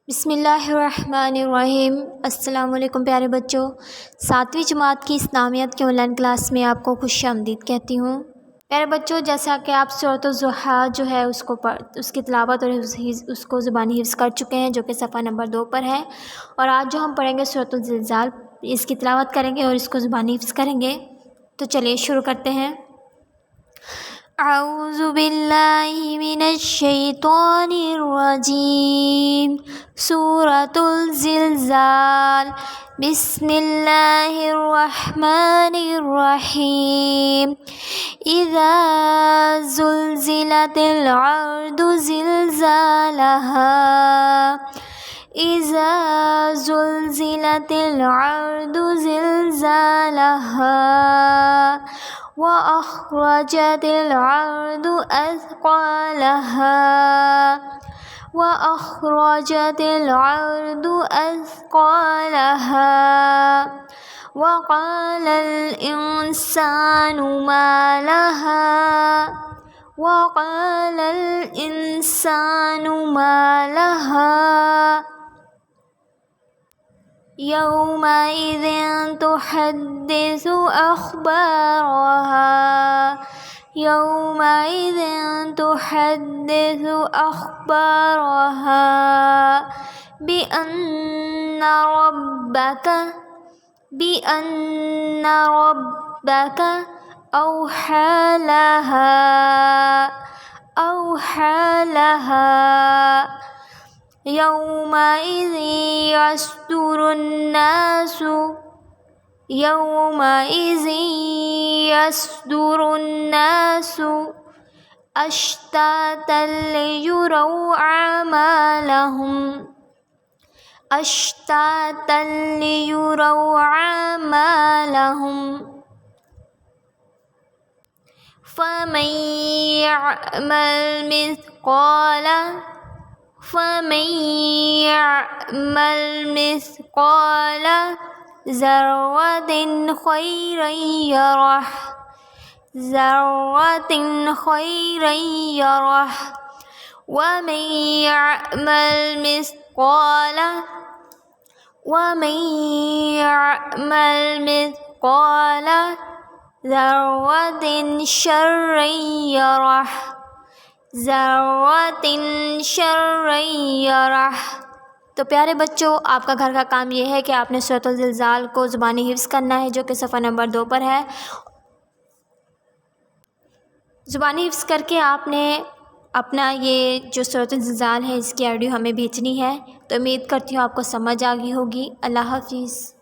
बिस्मिल्लाहिर्रहमानिर्रहीम। अस्सलाम वालेकुम प्यारे बच्चों, 7वीं जमात की इस्लामियात के ऑनलाइन क्लास में आपको खुशामदीद कहती हूँ। प्यारे बच्चों, जैसा कि आप सूरत ज़ुहा जो है उसकी तिलावत और उसको ज़ुबानी हिफ्ज़ कर चुके हैं, जो कि सफ़ा नंबर 2 पर है। और आज जो हम पढ़ेंगे सूरत ज़िलज़ाल, इसकी तिलावत करेंगे और इसको ज़ुबानी हिफ्ज़ करेंगे। तो चलिए शुरू करते हैं। अऊज़ु बिल्लाहि मिनश शैतानिर रजीम। सूरतुल ज़िलज़ाल। बिस्मिल्लाहिर रहमानिर रहीम। इज़ा ज़ुलज़िलतिल अर्दु ज़िलज़ालहा। इज़ा ज़ुलज़िलतिल अर्दु ज़िलज़ालहा। व अख़रजतिल अर्दु अथक़ालहा। व अख़रजतिल अर्दु अथक़ालहा। व क़ालल इंसानु मा लहा। व क़ालल इंसानु मा लहा। यौमइज़िन तुहद्दिसु अख़बारहा। यौमइज़िन तुहद्दिसु अख़बारहा। बिअन्न रब्बक औहा लहा। औहा लहा। यौमइज़िन यस्दुरुन्नासु अश्तातन लियुरौ अमालहुम। अश्तातन लियुरौ अमालहुम। फमन यअमल मिस्क़ाल ज़र्रतिन ख़ैरन यरह। ज़र्रतिन ख़ैरन यरह। वमन यअमल मिस्क़ाल ज़र्रतिन शर्रन यरह। ज़र्रतिन शर्रन यरह। तो प्यारे बच्चों, आपका घर का काम ये है कि आपने सूरतुल ज़िलज़ाल को ज़ुबानी हिफ्ज़ करना है, जो कि सफ़ा नंबर 2 पर है। ज़ुबानी हिफ्ज़ करके आपने अपना ये जो सूरतुल ज़िलज़ाल है, इसकी ऑडियो हमें भेजनी है। तो उम्मीद करती हूँ आपको समझ आ गई होगी। अल्लाह हाफ़िज़।